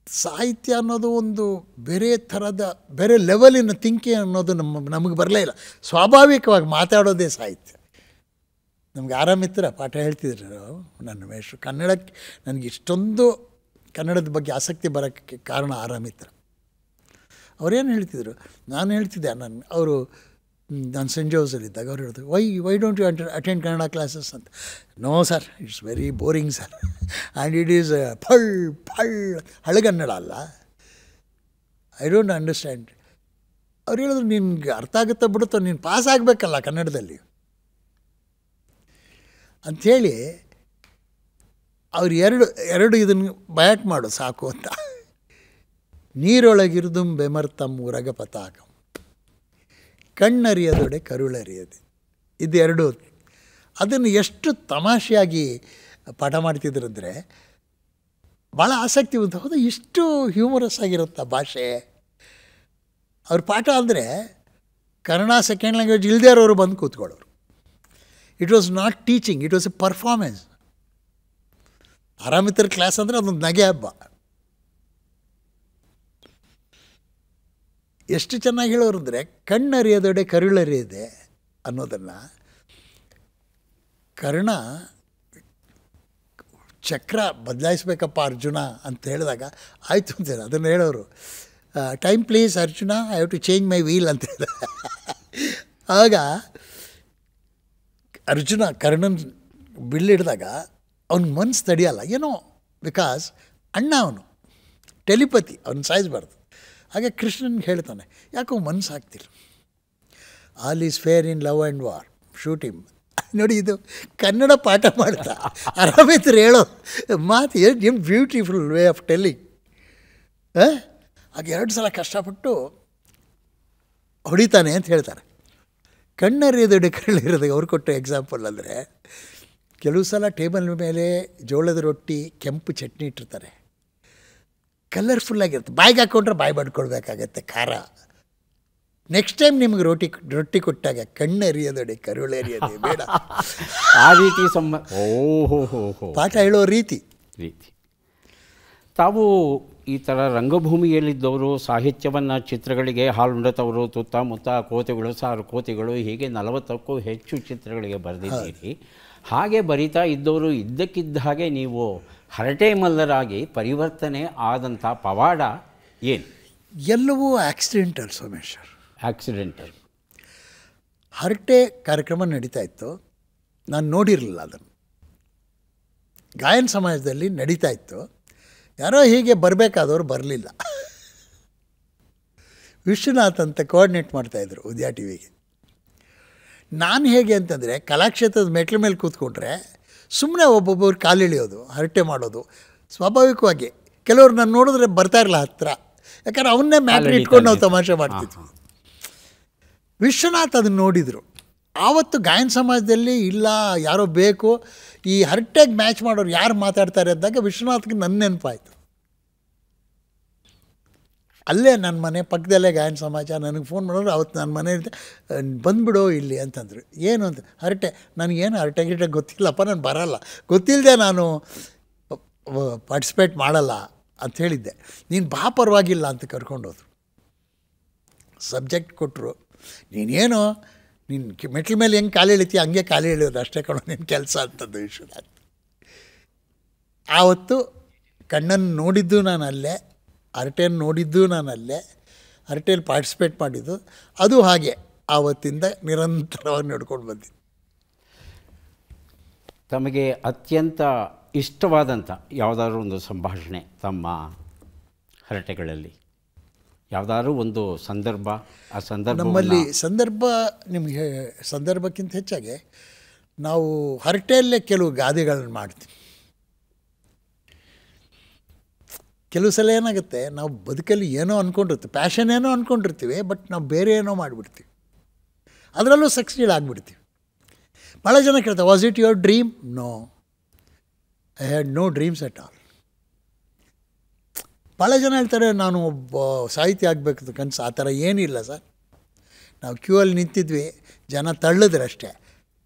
ಸಾಹಿತ್ಯ ಅನ್ನೋದು ಒಂದು ಬೇರೆ ಥರದ ಬೇರೆ ಲೆವೆಲಿನ ಥಿಂಕಿಂಗ್ ಅನ್ನೋದು ನಮಗೆ ಬರಲೇ ಇಲ್ಲ. ಸ್ವಾಭಾವಿಕವಾಗಿ ಮಾತಾಡೋದೇ ಸಾಹಿತ್ಯ. ನಮ್ಗೆ ಆರಾಮಿತ್ರ ಪಾಠ ಹೇಳ್ತಿದ್ರು ನನ್ನ ಮೇಷ್ಟ್ರು. ಕನ್ನಡಕ್ಕೆ ನನಗೆ ಇಷ್ಟೊಂದು ಕನ್ನಡದ ಬಗ್ಗೆ ಆಸಕ್ತಿ ಬರೋಕ್ಕೆ ಕಾರಣ ಆರಾಮಿತ್ರ. ಅವರೇನು ಹೇಳ್ತಿದ್ರು, ನಾನು ಹೇಳ್ತಿದ್ದೆ. ನಾನು ಸೆಂಟ್ ಜೋಸಲ್ಲಿದ್ದಾಗ ಅವ್ರು ಹೇಳಿದ್ರು, why don't you attend Kannada classes ಅಂತ. No sir, it's very boring sir, and it is full ಹಳಗನ್ನಡ ಅಲ್ಲ, ಐ ಡೋಂಟ್ ಅಂಡರ್ಸ್ಟ್ಯಾಂಡ್. ಅವ್ರು ಹೇಳಿದ್ರು, ನಿನ್ಗೆ ಅರ್ಥ ಆಗುತ್ತಾ ಬಿಡುತ್ತೋ, ನೀನು ಪಾಸ್ ಆಗಬೇಕಲ್ಲ ಕನ್ನಡದಲ್ಲಿ ಅಂಥೇಳಿ ಅವ್ರು ಎರಡು ಇದನ್ನು ಬಯಾಟ್ ಮಾಡು ಸಾಕು ಅಂತ. ನೀರೊಳಗಿರುದು ಬೆಮರ್ತಂ ಉರಗ ಪತಾಕಂ, ಕಣ್ಣರಿಯದೊಡೆ ಕರುಳರಿಯದೆ, ಇದೆರಡು. ಅದನ್ನು ಎಷ್ಟು ತಮಾಷೆಯಾಗಿ ಪಾಠ ಮಾಡ್ತಿದ್ರಂದರೆ ಭಾಳ ಆಸಕ್ತಿ ಉಂಟು. ಹೌದು, ಇಷ್ಟು ಹ್ಯೂಮರಸ್ ಆಗಿರುತ್ತಾ ಭಾಷೆ. ಅವ್ರ ಪಾಠ ಅಂದರೆ ಕನ್ನಡ ಸೆಕೆಂಡ್ ಲ್ಯಾಂಗ್ವೇಜ್ ಇಲ್ಲದೇ ಇರೋರು ಬಂದು ಕೂತ್ಕೊಳ್ಳೋರು. It was not teaching, it was a performance. ಆರಾಮಿತರ ಕ್ಲಾಸ್ ಅಂದರೆ ಅದೊಂದು ನಗೆ ಹಬ್ಬ. ಎಷ್ಟು ಚೆನ್ನಾಗಿ ಹೇಳೋರು ಅಂದರೆ, ಕಣ್ಣರಿಯದೊಡೆ ಕರುಳರಿಯದೆ ಅನ್ನೋದನ್ನು ಕರ್ಣ ಚಕ್ರ ಬದಲಾಯಿಸ್ಬೇಕಪ್ಪ ಅರ್ಜುನ ಅಂತ ಹೇಳಿದಾಗ ಆಯಿತು ಅಂತ ಅದನ್ನು ಹೇಳೋರು. Time please Arjuna, I have to change my wheel ಅಂತ ಹೇಳಿದ. ಆಗ ಅರ್ಜುನ ಕರ್ಣನ ಬಿಲ್ಲಿಡಿದಾಗ ಅವ್ನ ಮನಸ್ಸು ತಡೆಯಲ್ಲ ಏನೋ, ಬಿಕಾಸ್ ಅಣ್ಣ ಅವನು, ಟೆಲಿಪತಿ, ಅವನು ಸಾಯಿಸಬಾರ್ದು. ಹಾಗೆ ಕೃಷ್ಣನ್ಗೆ ಹೇಳ್ತಾನೆ, ಯಾಕೋ ಮನಸ್ಸು ಆಗ್ತಿಲ್ಲ. All is fair in love and war, shoot him. ನೋಡಿ, ಇದು ಕನ್ನಡ ಪಾಠ ಮಾಡ್ತಾ ಆರಾಮಿತ್ರ ಹೇಳೋ ಮಾತು ಏನು ಬ್ಯೂಟಿಫುಲ್ ವೇ ಆಫ್ ಟೆಲ್ಲಿಂಗ್. ಹಾಗೆ 2 ಸಲ ಕಷ್ಟಪಟ್ಟು ಹೊಡಿತಾನೆ ಅಂತ ಹೇಳ್ತಾರೆ. ಕಣ್ಣರಿಯದೊಡೆ ಕರಳಿರೋದಾಗ ಅವ್ರು ಕೊಟ್ಟ ಎಕ್ಸಾಂಪಲ್ ಅಂದರೆ, ಕೆಲವು ಸಲ ಟೇಬಲ್ ಮೇಲೆ ಜೋಳದ ರೊಟ್ಟಿ, ಕೆಂಪು ಚಟ್ನಿ ಇಟ್ಟಿರ್ತಾರೆ, ಕಲರ್ಫುಲ್ಲಾಗಿರುತ್ತೆ. ಬಾಯಿಗೆ ಹಾಕ್ಕೊಂಡ್ರೆ ಬಾಯಿ ಬಡ್ಕೊಳ್ಬೇಕಾಗತ್ತೆ ಖಾರ. ನೆಕ್ಸ್ಟ್ ಟೈಮ್ ನಿಮ್ಗೆ ರೊಟ್ಟಿ ಕೊಟ್ಟಾಗ ಕಣ್ಣರಿಯದೊಡೆ ಕರುಳರಿಯದೆ ಬೇಡ. ಆ ರೀತಿ ಪಾಠ ಹೇಳೋ ರೀತಿ. ತಾವು ಈ ಥರ ರಂಗಭೂಮಿಯಲ್ಲಿದ್ದವರು, ಸಾಹಿತ್ಯವನ್ನು ಚಿತ್ರಗಳಿಗೆ ಹಾಲುಂಡತವರು, ತುತ್ತಮುತ್ತ ಕೋತಿಗಳು, 1000 ಕೋತಿಗಳು, ಹೀಗೆ 40ಕ್ಕೂ ಹೆಚ್ಚು ಚಿತ್ರಗಳಿಗೆ ಬರೆದಿದ್ದೀರಿ. ಹಾಗೆ ಬರಿತಾ ಇದ್ದವರು ಇದ್ದಕ್ಕಿದ್ದ ಹಾಗೆ ನೀವು ಹರಟೆ ಮಲ್ಲರಾಗಿ ಪರಿವರ್ತನೆ ಆದಂಥ ಪವಾಡ ಏನು? ಎಲ್ಲವೂ ಆಕ್ಸಿಡೆಂಟಲ್ ಸೋಮೇಶ್ವರ್. ಆಕ್ಸಿಡೆಂಟಲ್. ಹರಟೆ ಕಾರ್ಯಕ್ರಮ ನಡೀತಾ ಇತ್ತು, ನಾನು ನೋಡಿರಲಿಲ್ಲ ಅದನ್ನು. ಗಾಯನ ಸಮಾಜದಲ್ಲಿ ನಡೀತಾ ಇತ್ತು. ಯಾರೋ ಹೀಗೆ ಬರಬೇಕಾದವರು ಬರಲಿಲ್ಲ. ವಿಶ್ವನಾಥ್ ಅಂತ ಕೋಆರ್ಡಿನೇಟ್ ಮಾಡ್ತಾಯಿದ್ರು ಉದಯ ಟಿ ವಿಗೆ. ನಾನು ಹೇಗೆ ಅಂತಂದರೆ, ಕಲಾಕ್ಷೇತ್ರದ ಮೆಟ್ಲ ಮೇಲೆ ಕೂತ್ಕೊಂಡ್ರೆ ಸುಮ್ಮನೆ ಒಬ್ಬೊಬ್ಬರು ಕಾಲಿಳಿಯೋದು, ಹರಟೆ ಮಾಡೋದು ಸ್ವಾಭಾವಿಕವಾಗಿ. ಕೆಲವರು ನಾನು ನೋಡಿದ್ರೆ ಬರ್ತಾ ಇರಲ್ಲ ಹತ್ತಿರ, ಯಾಕಂದ್ರೆ ಅವನ್ನೇ ಮ್ಯಾಟ್ರ್ ಇಟ್ಕೊಂಡು ನಾವು ತಮಾಷೆ ಮಾಡ್ತಿದ್ವಿ. ವಿಶ್ವನಾಥ್ ಅದನ್ನು ನೋಡಿದರು. ಆವತ್ತು ಗಾಯನ ಸಮಾಜದಲ್ಲಿ ಇಲ್ಲ, ಯಾರೋ ಬೇಕು, ಈ ಹರಟೆಗೆ ಮ್ಯಾಚ್ ಮಾಡೋರು ಯಾರು ಮಾತಾಡ್ತಾರೆ ಅಂದಾಗ ವಿಶ್ವನಾಥ್ಗೆ ನನ್ನ ನೆನಪಾಯಿತು. ಅಲ್ಲೇ ನನ್ನ ಮನೆ ಪಕ್ಕದಲ್ಲೇ ಗಾಯನ ಸಮಾಜ. ನನಗೆ ಫೋನ್ ಮಾಡೋರು, ಅವತ್ತು ನನ್ನ ಮನೆ ಬಂದುಬಿಡೋ ಇಲ್ಲಿ ಅಂತಂದರು. ಏನು ಅಂತ, ಹರಟೆ. ನನಗೇನು ಹರಟೆ ಗಿಟೆ ಗೊತ್ತಿಲ್ಲಪ್ಪ, ನಾನು ಬರಲ್ಲ, ಗೊತ್ತಿಲ್ಲದೆ ನಾನು ಪಾರ್ಟಿಸಿಪೇಟ್ ಮಾಡಲ್ಲ ಅಂತ ಹೇಳಿದ್ದೆ. ನೀನು ಬಾ ಪರವಾಗಿಲ್ಲ ಅಂತ ಕರ್ಕೊಂಡೋದ್ರು. ಸಬ್ಜೆಕ್ಟ್ ಕೊಟ್ಟರು. ನೀನೇನು ನೀನು ಮೆಟ್ಲ ಮೇಲೆ ಹೆಂಗೆ ಕಾಲು ಎಳಿತೀಯ ಹಂಗೆ ಕಾಲು ಎಳೆಯೋದು ಅಷ್ಟೇ ಕಣೋ ನಿನ್ನ ಕೆಲಸ ಅಂತಂದು ವಿಶ್ವನಾಥ್. ಆವತ್ತು ಕಣ್ಣನ್ನು ನೋಡಿದ್ದು ನಾನು ಅಲ್ಲೇ, ಹರಟೆಯನ್ನು ನೋಡಿದ್ದು ನಾನು ಅಲ್ಲೇ, ಹರಟೆಯಲ್ಲಿ ಪಾರ್ಟಿಸಿಪೇಟ್ ಮಾಡಿದ್ದು ಅದು ಹಾಗೆ. ಆವತ್ತಿಂದ ನಿರಂತರವಾಗಿ ನಡ್ಕೊಂಡು ಬಂದಿದ್ದು. ತಮಗೆ ಅತ್ಯಂತ ಇಷ್ಟವಾದಂಥ ಯಾವುದಾದ್ರೂ ಒಂದು ಸಂಭಾಷಣೆ ತಮ್ಮ ಹರಟೆಗಳಲ್ಲಿ, ಯಾವುದಾದ್ರೂ ಒಂದು ಸಂದರ್ಭ? ಆ ಸಂದರ್ಭ ನಮ್ಮಲ್ಲಿ ನಿಮಗೆ ಸಂದರ್ಭಕ್ಕಿಂತ ಹೆಚ್ಚಾಗಿ ನಾವು ಹರಟೆಯಲ್ಲೇ ಕೆಲವು ಗಾದೆಗಳನ್ನು ಮಾಡ್ತೀವಿ. ಕೆಲವು ಸಲ ಏನಾಗುತ್ತೆ, ನಾವು ಬದುಕಲ್ಲಿ ಏನೋ ಅಂದ್ಕೊಂಡಿರ್ತೀವಿ, ಪ್ಯಾಷನ್ ಏನೋ ಅಂದ್ಕೊಂಡಿರ್ತೀವಿ, ಬಟ್ ನಾವು ಬೇರೆ ಏನೋ ಮಾಡಿಬಿಡ್ತೀವಿ, ಅದರಲ್ಲೂ ಸಕ್ಸೀಡ್ ಆಗಿಬಿಡ್ತೀವಿ. ಭಾಳ ಜನ ಕೇಳ್ತಾರೆ, was it your dream? No, I had no dreams at all. ಭಾಳ ಜನ ಹೇಳ್ತಾರೆ, ನಾನು ಒಬ್ಬ ಸಾಹಿತಿ ಆಗಬೇಕು ಕನಸು. ಆ ಥರ ಏನಿಲ್ಲ ಸರ್. ನಾವು ಕ್ಯೂ ಅಲ್ಲಿ ನಿಂತಿದ್ವಿ, ಜನ ತಳ್ಳಿದ್ರೆ ಅಷ್ಟೇ,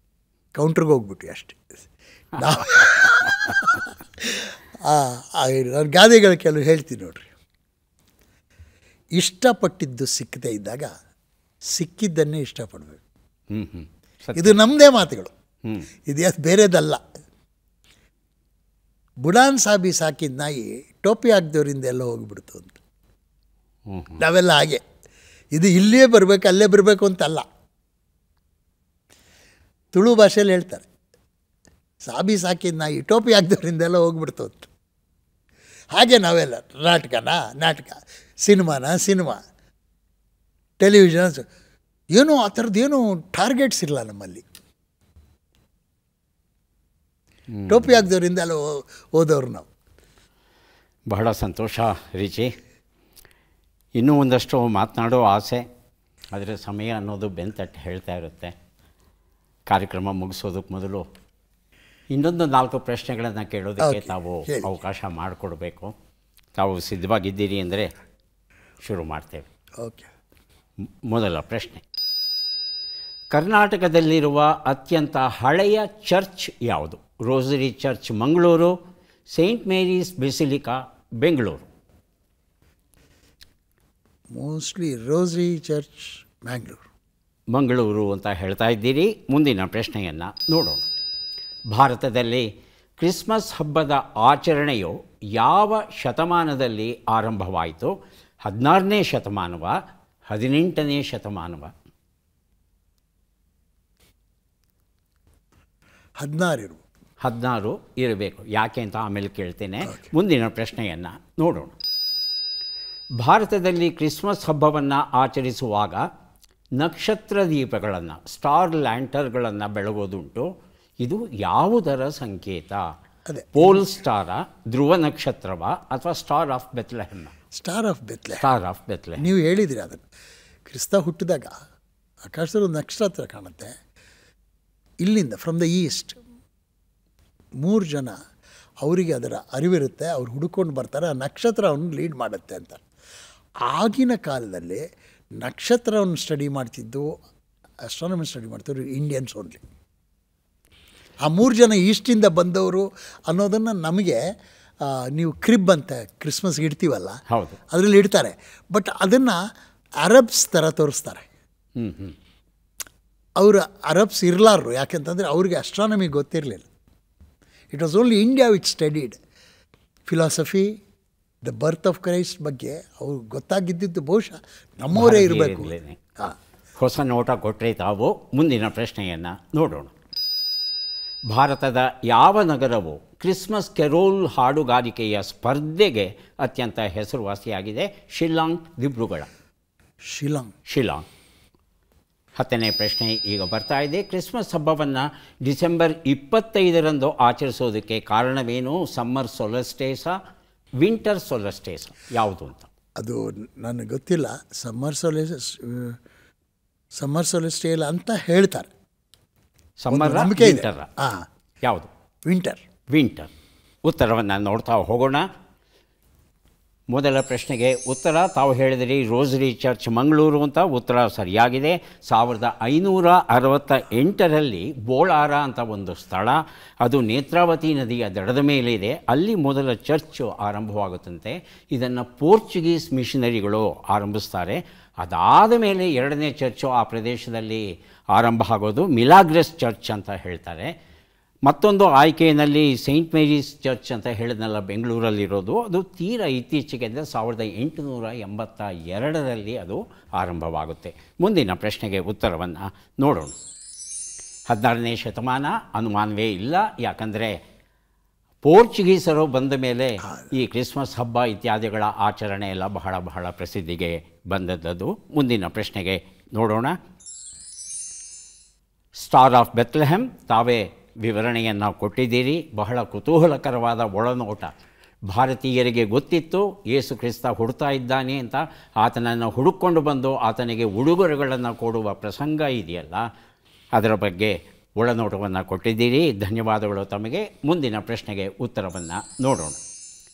ಕೌಂಟ್ರಿಗೆ ಹೋಗ್ಬಿಟ್ವಿ ಅಷ್ಟೇ. ನಾವು ನಾನು ಗಾದೆಗಳು ಕೆಲವು ಹೇಳ್ತೀನಿ ನೋಡ್ರಿ. ಇಷ್ಟಪಟ್ಟಿದ್ದು ಸಿಕ್ಕದೇ ಇದ್ದಾಗ ಸಿಕ್ಕಿದ್ದನ್ನೇ ಇಷ್ಟಪಡಬೇಕು. ಇದು ನಮ್ಮದೇ ಮಾತುಗಳು, ಇದು ಬೇರೆದಲ್ಲ. ಬುಡಾನ್ ಸಾಬಿ ಸಾಕಿದ ನಾಯಿ ಟೋಪಿ ಹಾಕಿದವರಿಂದ ಎಲ್ಲ ಹೋಗಿಬಿಡ್ತು ಅಂತ. ನಾವೆಲ್ಲ ಹಾಗೆ, ಇದು ಇಲ್ಲೇ ಬರಬೇಕು ಅಲ್ಲೇ ಬರಬೇಕು ಅಂತಲ್ಲ. ತುಳು ಭಾಷೆಯಲ್ಲಿ ಹೇಳ್ತಾರೆ, ಸಾಬಿ ಸಾಕಿದ ನಾಯಿ ಟೋಪಿ ಹಾಕಿದವರಿಂದೆಲ್ಲ ಹೋಗ್ಬಿಡ್ತು ಅಂತ. ಹಾಗೆ ನಾವೆಲ್ಲ ನಾಟಕ, ಸಿನಿಮಾ, ಟೆಲಿವಿಷನ್, ಏನೂ ಆ ಥರದ್ದೇನು ಟಾರ್ಗೆಟ್ಸ್ ಇಲ್ಲ ನಮ್ಮಲ್ಲಿ. ಟೋಪಿ ಹಾಕಿದವರಿಂದ ಎಲ್ಲ ಓದೋರು ನಾವು. ಬಹಳ ಸಂತೋಷ ರಿಚಿ. ಇನ್ನೂ ಒಂದಷ್ಟು ಮಾತನಾಡೋ ಆಸೆ, ಆದರೆ ಸಮಯ ಅನ್ನೋದು ಬೆಂತಟ್ಟು ಹೇಳ್ತಾ ಇರುತ್ತೆ. ಕಾರ್ಯಕ್ರಮ ಮುಗಿಸೋದಕ್ಕೆ ಮೊದಲು ಇನ್ನೊಂದು 4 ಪ್ರಶ್ನೆಗಳನ್ನು ಕೇಳೋದಕ್ಕೆ ತಾವು ಅವಕಾಶ ಮಾಡಿಕೊಡ್ಬೇಕು. ತಾವು ಸಿದ್ಧವಾಗಿದ್ದೀರಿ ಅಂದರೆ ಶುರು ಮಾಡ್ತೇವೆ. ಓಕೆ. ಮೊದಲ ಪ್ರಶ್ನೆ, ಕರ್ನಾಟಕದಲ್ಲಿರುವ ಅತ್ಯಂತ ಹಳೆಯ ಚರ್ಚ್ ಯಾವುದು? Rosary church Mangaluru, Saint Mary's basilica Bengaluru. Mostly rosary church Mangaluru ಅಂತ ಹೇಳ್ತಾ ಇದ್ದೀರಿ. ಮುಂದಿನ ಪ್ರಶ್ನೆಯನ್ನು ನೋಡೋಣ. ಭಾರತದಲ್ಲಿ ಕ್ರಿಸ್ಮಸ್ ಹಬ್ಬದ ಆಚರಣೆಯು ಯಾವ ಶತಮಾನದಲ್ಲಿ ಆರಂಭವಾಯಿತು? 16ನೇ ಶತಮಾನವ, 18ನೇ ಶತಮಾನವ? 16 ಇರಬೇಕು. ಯಾಕೆ ಅಂತ ಆಮೇಲೆ ಕೇಳ್ತೇನೆ. ಮುಂದಿನ ಪ್ರಶ್ನೆಯನ್ನು ನೋಡೋಣ. ಭಾರತದಲ್ಲಿ ಕ್ರಿಸ್ಮಸ್ ಹಬ್ಬವನ್ನು ಆಚರಿಸುವಾಗ ನಕ್ಷತ್ರ ದೀಪಗಳನ್ನು, ಸ್ಟಾರ್ ಲ್ಯಾಂಟರ್ಗಳನ್ನು ಬೆಳಗೋದುಂಟು. ಇದು ಯಾವುದರ ಸಂಕೇತ? ಪೋಲ್ ಸ್ಟಾರ, ಧ್ರುವ ನಕ್ಷತ್ರವ, ಅಥವಾ star of Bethlehem? Star of Bethlehem. ನೀವು ಹೇಳಿದಿರಿ ಅದನ್ನು. ಕ್ರಿಸ್ತ ಹುಟ್ಟಿದಾಗ ಆಕಾಶದಲ್ಲಿ ಒಂದು ನಕ್ಷತ್ರ ಕಾಣುತ್ತೆ. ಇಲ್ಲಿಂದ ಫ್ರಮ್ ದ ಈಸ್ಟ್ 3 ಜನ, ಅವರಿಗೆ ಅದರ ಅರಿವಿರುತ್ತೆ, ಅವ್ರು ಹುಡುಕೊಂಡು ಬರ್ತಾರೆ, ಆ ನಕ್ಷತ್ರ ಅವನು ಲೀಡ್ ಮಾಡುತ್ತೆ ಅಂತ. ಆಗಿನ ಕಾಲದಲ್ಲಿ ನಕ್ಷತ್ರವನ್ನು ಸ್ಟಡಿ ಮಾಡ್ತಿದ್ದು, ಅಸ್ಟ್ರಾನಮಿ ಸ್ಟಡಿ ಮಾಡ್ತಿದ್ರು ಇಂಡಿಯನ್ಸ್ ಓನ್ಲಿ. ಆ 3 ಜನ ಈಸ್ಟಿಂದ ಬಂದವರು ಅನ್ನೋದನ್ನು ನಮಗೆ ನೀವು ಕ್ರಿಬ್ ಅಂತ ಕ್ರಿಸ್ಮಸ್ಗೆ ಇಡ್ತೀವಲ್ಲ, ಹೌದು, ಅದರಲ್ಲಿ ಇಡ್ತಾರೆ. ಬಟ್ ಅದನ್ನು ಅರಬ್ಸ್ ಥರ ತೋರಿಸ್ತಾರೆ. ಅವರು ಅರಬ್ಸ್ ಇರಲಾರರು, ಯಾಕೆಂತಂದರೆ ಅವ್ರಿಗೆ ಅಸ್ಟ್ರಾನಮಿ ಗೊತ್ತಿರಲಿಲ್ಲ. It was only India which studied philosophy, the birth of Christ ಬಗ್ಗೆ ಅವ್ರು ಗೊತ್ತಾಗಿದ್ದು ಬಹುಶಃ ನಮ್ಮವರೇ ಇರಬೇಕು. ಹೊಸ ನೋಟ ಕೊಟ್ಟರೆ ತಾವು. ಮುಂದಿನ ಪ್ರಶ್ನೆಯನ್ನು ನೋಡೋಣ. ಭಾರತದ ಯಾವ ನಗರವು ಕ್ರಿಸ್ಮಸ್ ಕೆರೋಲ್ ಹಾಡುಗಾರಿಕೆಯ ಸ್ಪರ್ಧೆಗೆ ಅತ್ಯಂತ ಹೆಸರುವಾಸಿಯಾಗಿದೆ? ಶಿಲ್ಲಾಂಗ್, ದಿಬ್ರುಗಢ? ಶಿಲ್ಲಾಂಗ್. 10ನೇ ಪ್ರಶ್ನೆ ಈಗ ಬರ್ತಾ ಇದೆ. ಕ್ರಿಸ್ಮಸ್ ಹಬ್ಬವನ್ನು ಡಿಸೆಂಬರ್ 25ರಂದು ಆಚರಿಸೋದಕ್ಕೆ ಕಾರಣವೇನು? ಸಮ್ಮರ್ ಸೊಲಸ್ಟೇಸಾ, ವಿಂಟರ್ ಸೊಲಸ್ಟೇಸಾ, ಯಾವುದು ಅಂತ? ಅದು ನನಗೆ ಗೊತ್ತಿಲ್ಲ. ಸಮ್ಮರ್ ಸೊಲಸ್ಟೇಲ್ ಅಂತ ಹೇಳ್ತಾರೆ. ಸಮ್ಮರ್, ವಿಂಟರ್, ಯಾವುದು? ವಿಂಟರ್. ಉತ್ತರವನ್ನು ನೋಡ್ತಾ ಹೋಗೋಣ. ಮೊದಲ ಪ್ರಶ್ನೆಗೆ ಉತ್ತರ ತಾವು ಹೇಳಿದಿರಿ ರೋಸರಿ ಚರ್ಚ್ ಮಂಗಳೂರು ಅಂತ. ಉತ್ತರ ಸರಿಯಾಗಿದೆ. 1568ರಲ್ಲಿ ಬೋಳಾರ ಅಂತ ಒಂದು ಸ್ಥಳ, ಅದು ನೇತ್ರಾವತಿ ನದಿಯ ದಡದ ಮೇಲಿದೆ. ಅಲ್ಲಿ ಮೊದಲ ಚರ್ಚು ಆರಂಭವಾಗುತ್ತಂತೆ. ಇದನ್ನು ಪೋರ್ಚುಗೀಸ್ ಮಿಷನರಿಗಳು ಆರಂಭಿಸ್ತಾರೆ. ಅದಾದ ಮೇಲೆ 2ನೇ ಚರ್ಚು ಆ ಪ್ರದೇಶದಲ್ಲಿ ಆರಂಭ ಆಗೋದು. ಮಿಲಾಗ್ರೆಸ್ ಚರ್ಚ್ ಅಂತ ಹೇಳ್ತಾರೆ. ಮತ್ತೊಂದು ಆಯ್ಕೆಯಲ್ಲಿ ಸೇಂಟ್ ಮೇರೀಸ್ ಚರ್ಚ್ ಅಂತ ಹೇಳಿದ್ನಲ್ಲ, ಬೆಂಗಳೂರಲ್ಲಿರೋದು. ಅದು ತೀರಾ ಇತ್ತೀಚೆಗೆ 1882ರಲ್ಲಿ ಅದು ಆರಂಭವಾಗುತ್ತೆ. ಮುಂದಿನ ಪ್ರಶ್ನೆಗೆ ಉತ್ತರವನ್ನು ನೋಡೋಣ. 16ನೇ ಶತಮಾನ ಅನುಮಾನವೇ ಇಲ್ಲ, ಯಾಕಂದರೆ ಪೋರ್ಚುಗೀಸರು ಬಂದ ಮೇಲೆ ಈ ಕ್ರಿಸ್ಮಸ್ ಹಬ್ಬ ಇತ್ಯಾದಿಗಳ ಆಚರಣೆ ಎಲ್ಲ ಬಹಳ ಬಹಳ ಪ್ರಸಿದ್ಧಿಗೆ ಬಂದದ್ದು. ಮುಂದಿನ ಪ್ರಶ್ನೆಗೆ ನೋಡೋಣ. ಸ್ಟಾರ್ ಆಫ್ ಬೆತ್ಲೆಹೆಮ್ ತಾವೇ ವಿವರಣೆಯನ್ನು ಕೊಟ್ಟಿದ್ದೀರಿ. ಬಹಳ ಕುತೂಹಲಕರವಾದ ಒಳನೋಟ. ಭಾರತೀಯರಿಗೆ ಗೊತ್ತಿತ್ತು ಯೇಸು ಕ್ರಿಸ್ತ ಹುಡ್ತಾ ಇದ್ದಾನೆ ಅಂತ. ಆತನನ್ನು ಹುಡುಕೊಂಡು ಬಂದು ಆತನಿಗೆ ಉಡುಗೊರೆಗಳನ್ನು ಕೊಡುವ ಪ್ರಸಂಗ ಇದೆಯಲ್ಲ, ಅದರ ಬಗ್ಗೆ ಒಳನೋಟವನ್ನು ಕೊಟ್ಟಿದ್ದೀರಿ. ಧನ್ಯವಾದಗಳು ತಮಗೆ. ಮುಂದಿನ ಪ್ರಶ್ನೆಗೆ ಉತ್ತರವನ್ನು ನೋಡೋಣ.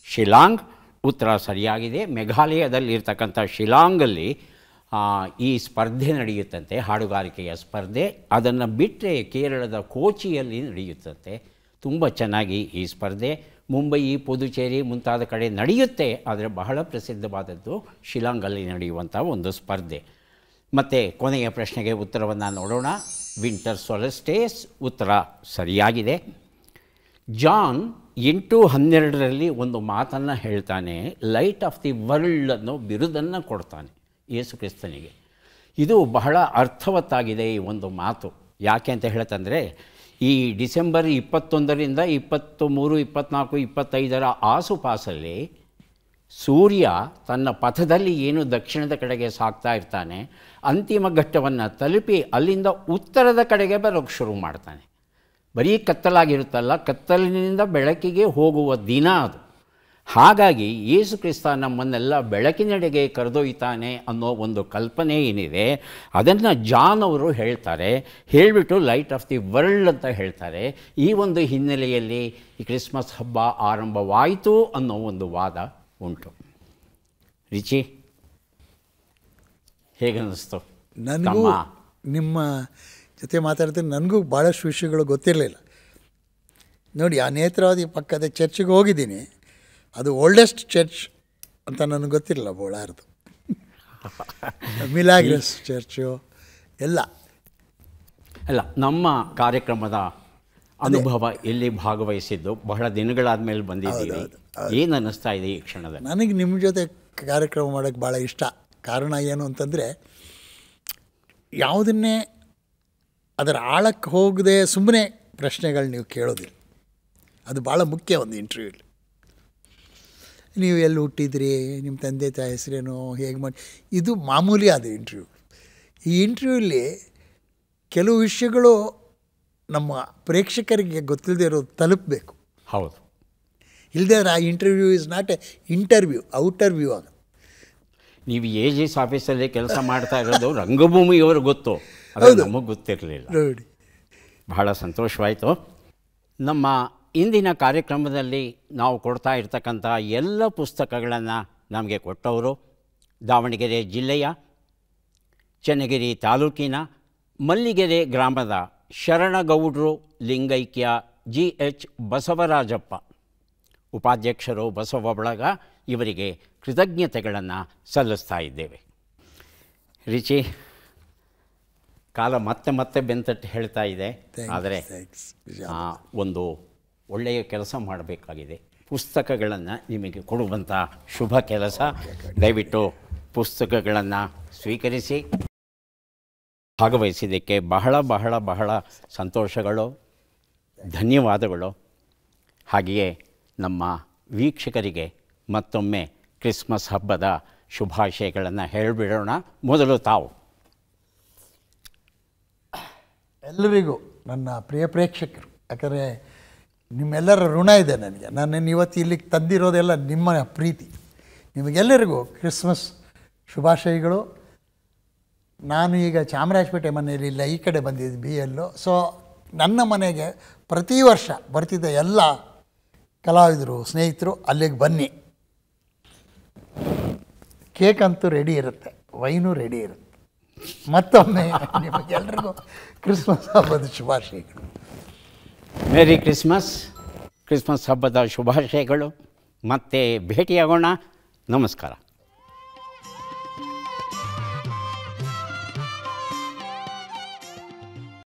ಶಿಲಾಂಗ್, ಉತ್ತರ ಸರಿಯಾಗಿದೆ. ಮೇಘಾಲಯದಲ್ಲಿರ್ತಕ್ಕಂಥ ಶಿಲಾಂಗಲ್ಲಿ ಈ ಸ್ಪರ್ಧೆ ನಡೆಯುತ್ತಂತೆ, ಹಾಡುಗಾರಿಕೆಯ ಸ್ಪರ್ಧೆ. ಅದನ್ನು ಬಿಟ್ಟರೆ ಕೇರಳದ ಕೋಚಿಯಲ್ಲಿ ನಡೆಯುತ್ತಂತೆ. ತುಂಬ ಚೆನ್ನಾಗಿ ಈ ಸ್ಪರ್ಧೆ ಮುಂಬಯಿ, ಪುದುಚೇರಿ ಮುಂತಾದ ಕಡೆ ನಡೆಯುತ್ತೆ. ಆದರೆ ಬಹಳ ಪ್ರಸಿದ್ಧವಾದದ್ದು ಶಿಲಾಂಗಲ್ಲಿ ನಡೆಯುವಂಥ ಒಂದು ಸ್ಪರ್ಧೆ. ಮತ್ತು ಕೊನೆಯ ಪ್ರಶ್ನೆಗೆ ಉತ್ತರವನ್ನು ನೋಡೋಣ. ವಿಂಟರ್ ಸೊಲಸ್ಟೇಸ್ ಉತ್ತರ ಸರಿಯಾಗಿದೆ. ಜಾನ್ 8:12 ಒಂದು ಮಾತನ್ನು ಹೇಳ್ತಾನೆ, ಲೈಟ್ ಆಫ್ ದಿ ವರ್ಲ್ಡ್ ಅನ್ನೋ ಬಿರುದನ್ನು ಕೊಡ್ತಾನೆ ಯೇಸು ಕ್ರಿಸ್ತನಿಗೆ. ಇದು ಬಹಳ ಅರ್ಥವತ್ತಾಗಿದೆ ಈ ಒಂದು ಮಾತು. ಯಾಕೆ ಅಂತ ಹೇಳ್ತಂದರೆ, ಈ ಡಿಸೆಂಬರ್ 21ರಿಂದ 23, 24, 25 ಆಸುಪಾಸಲ್ಲಿ ಸೂರ್ಯ ತನ್ನ ಪಥದಲ್ಲಿ ಏನು ದಕ್ಷಿಣದ ಕಡೆಗೆ ಸಾಗ್ತಾ ಇರ್ತಾನೆ, ಅಂತಿಮ ಘಟ್ಟವನ್ನು ತಲುಪಿ ಅಲ್ಲಿಂದ ಉತ್ತರದ ಕಡೆಗೆ ಬರೋಕ್ಕೆ ಶುರು ಮಾಡ್ತಾನೆ. ಬರೀ ಕತ್ತಲಾಗಿರುತ್ತಲ್ಲ, ಕತ್ತಲಿನಿಂದ ಬೆಳಕಿಗೆ ಹೋಗುವ ದಿನ ಅದು. ಹಾಗಾಗಿ ಯೇಸು ಕ್ರಿಸ್ತ ನಮ್ಮನ್ನೆಲ್ಲ ಬೆಳಕಿನೆಡೆಗೆ ಕರೆದೊಯ್ತಾನೆ ಅನ್ನೋ ಒಂದು ಕಲ್ಪನೆ ಏನಿದೆ, ಅದನ್ನು ಜಾನ್ ಅವರು ಹೇಳ್ತಾರೆ. ಹೇಳಿಬಿಟ್ಟು ಲೈಟ್ ಆಫ್ ದಿ ವರ್ಲ್ಡ್ ಅಂತ ಹೇಳ್ತಾರೆ. ಈ ಒಂದು ಹಿನ್ನೆಲೆಯಲ್ಲಿ ಈ ಕ್ರಿಸ್ಮಸ್ ಹಬ್ಬ ಆರಂಭವಾಯಿತು ಅನ್ನೋ ಒಂದು ವಾದ ಉಂಟು. ರಿಚಿ, ಹೇಗನ್ನಿಸ್ತು? ನನಗೂ ನಿಮ್ಮ ಜೊತೆ ಮಾತಾಡ್ತೀನಿ, ನನಗೂ ಭಾಳಷ್ಟು ವಿಷಯಗಳು ಗೊತ್ತಿರಲಿಲ್ಲ. ನೋಡಿ, ಆ ನೇತ್ರಾವತಿ ಪಕ್ಕದ ಚರ್ಚ್ಗೆ ಹೋಗಿದ್ದೀನಿ. ಅದು ಓಲ್ಡೆಸ್ಟ್ ಚರ್ಚ್ ಅಂತ ನನಗೆ ಗೊತ್ತಿರಲಿಲ್ಲ, ಬೋಳಾರ್ದು. ಮಿಲಾಗ್ರಸ್ ಚರ್ಚು ಎಲ್ಲ ಅಲ್ಲ. ನಮ್ಮ ಕಾರ್ಯಕ್ರಮದ ಅನುಭವ ಎಲ್ಲಿ ಭಾಗವಹಿಸಿದ್ದು, ಬಹಳ ದಿನಗಳಾದ ಮೇಲೆ ಬಂದಿದ್ದೀವಿ. ಏನು ಅನ್ನಿಸ್ತಾ ಇದೆ ಈ ಕ್ಷಣದಲ್ಲಿ? ನನಗೆ ನಿಮ್ಮ ಜೊತೆ ಕಾರ್ಯಕ್ರಮ ಮಾಡೋಕ್ಕೆ ಭಾಳ ಇಷ್ಟ. ಕಾರಣ ಏನು ಅಂತಂದರೆ, ಯಾವುದನ್ನೇ ಅದರ ಆಳಕ್ಕೆ ಹೋಗದೆ ಸುಮ್ಮನೆ ಪ್ರಶ್ನೆಗಳು ನೀವು ಕೇಳೋದಿಲ್ಲ. ಅದು ಭಾಳ ಮುಖ್ಯ ಒಂದು ಇಂಟರ್ವ್ಯೂಲಿ. ನೀವು ಎಲ್ಲಿ ಹುಟ್ಟಿದ್ರಿ, ನಿಮ್ಮ ತಂದೆ ತಾಯಿ ಹೆಸರೇನು, ಹೇಗೆ ಮಾಡಿ, ಇದು ಮಾಮೂಲಿ ಆದ ಇಂಟರ್ವ್ಯೂ. ಈ ಇಂಟರ್ವ್ಯೂಲಿ ಕೆಲವು ವಿಷಯಗಳು ನಮ್ಮ ಪ್ರೇಕ್ಷಕರಿಗೆ ಗೊತ್ತಿಲ್ಲದೆ ಇರೋದು ತಲುಪಬೇಕು. ಹೌದು. ಇಲ್ಲದೆ ಆ interview is not a interview, outerview ಆಗ. ನೀವು AGS ಆಫೀಸಲ್ಲಿ ಕೆಲಸ ಮಾಡ್ತಾ ಇರೋದು ರಂಗಭೂಮಿಯವರು ಗೊತ್ತು, ಅದು ನಮಗೆ ಗೊತ್ತಿರಲಿಲ್ಲ. ನೋಡಿ, ಬಹಳ ಸಂತೋಷವಾಯಿತು. ನಮ್ಮ ಇಂದಿನ ಕಾರ್ಯಕ್ರಮದಲ್ಲಿ ನಾವು ಕೊಡ್ತಾ ಇರ್ತಕ್ಕಂಥ ಎಲ್ಲ ಪುಸ್ತಕಗಳನ್ನು ನಮಗೆ ಕೊಟ್ಟವರು ದಾವಣಗೆರೆ ಜಿಲ್ಲೆಯ ಚನ್ನಗಿರಿ ತಾಲೂಕಿನ ಮಲ್ಲಿಗೆರೆ ಗ್ರಾಮದ ಶರಣಗೌಡ್ರು ಲಿಂಗೈಕ್ಯ GH ಬಸವರಾಜಪ್ಪ, ಉಪಾಧ್ಯಕ್ಷರು ಬಸವ ಬಳಗ. ಇವರಿಗೆ ಕೃತಜ್ಞತೆಗಳನ್ನು ಸಲ್ಲಿಸ್ತಾ ಇದ್ದೇವೆ. ರಿಚಿ, ಕಾಲ ಮತ್ತೆ ಮತ್ತೆ ಬೆಂತಟ್ಟು ಹೇಳ್ತಾ ಇದೆ. ಆದರೆ ಒಂದು ಒಳ್ಳೆಯ ಕೆಲಸ ಮಾಡಬೇಕಾಗಿದೆ. ಪುಸ್ತಕಗಳನ್ನು ನಿಮಗೆ ಕೊಡುವಂಥ ಶುಭ ಕೆಲಸ. ದಯವಿಟ್ಟು ಪುಸ್ತಕಗಳನ್ನು ಸ್ವೀಕರಿಸಿ. ಭಾಗವಹಿಸಿದ್ದಕ್ಕೆ ಬಹಳ ಬಹಳ ಬಹಳ ಸಂತೋಷಗಳು, ಧನ್ಯವಾದಗಳು. ಹಾಗೆಯೇ ನಮ್ಮ ವೀಕ್ಷಕರಿಗೆ ಮತ್ತೊಮ್ಮೆ ಕ್ರಿಸ್ಮಸ್ ಹಬ್ಬದ ಶುಭಾಶಯಗಳನ್ನು ಹೇಳಿಬಿಡೋಣ. ಮೊದಲು ತಾವು. ಎಲ್ಲರಿಗೂ ನನ್ನ ಪ್ರಿಯ ಪ್ರೇಕ್ಷಕರು, ಯಾಕಂದರೆ ನಿಮ್ಮೆಲ್ಲರ ಋಣ ಇದೆ ನನಗೆ. ನಾನು ಇವತ್ತು ಇಲ್ಲಿಗೆ ತಂದಿರೋದೆಲ್ಲ ನಿಮ್ಮ ಪ್ರೀತಿ. ನಿಮಗೆಲ್ಲರಿಗೂ ಕ್ರಿಸ್ಮಸ್ ಶುಭಾಶಯಗಳು. ನಾನು ಈಗ ಚಾಮರಾಜಪೇಟೆ ಮನೆಯಲ್ಲಿ ಇಲ್ಲ, ಈ ಕಡೆ ಬಂದಿದ್ದು BL. ಸೊ ನನ್ನ ಮನೆಗೆ ಪ್ರತಿ ವರ್ಷ ಬರ್ತಿದ್ದ ಎಲ್ಲ ಕಲಾವಿದರು, ಸ್ನೇಹಿತರು ಅಲ್ಲಿಗೆ ಬನ್ನಿ. ಕೇಕ್ ಅಂತೂ ರೆಡಿ ಇರುತ್ತೆ, ವೈನು ರೆಡಿ ಇರುತ್ತೆ. ಮತ್ತೊಮ್ಮೆ ನಿಮಗೆಲ್ಲರಿಗೂ ಕ್ರಿಸ್ಮಸ್ ಹಬ್ಬದ ಶುಭಾಶಯಗಳು. Merry Christmas. ಕ್ರಿಸ್ಮಸ್ ಹಬ್ಬದ ಶುಭಾಶಯಗಳು. ಮತ್ತೆ ಭೇಟಿಯಾಗೋಣ. ನಮಸ್ಕಾರ.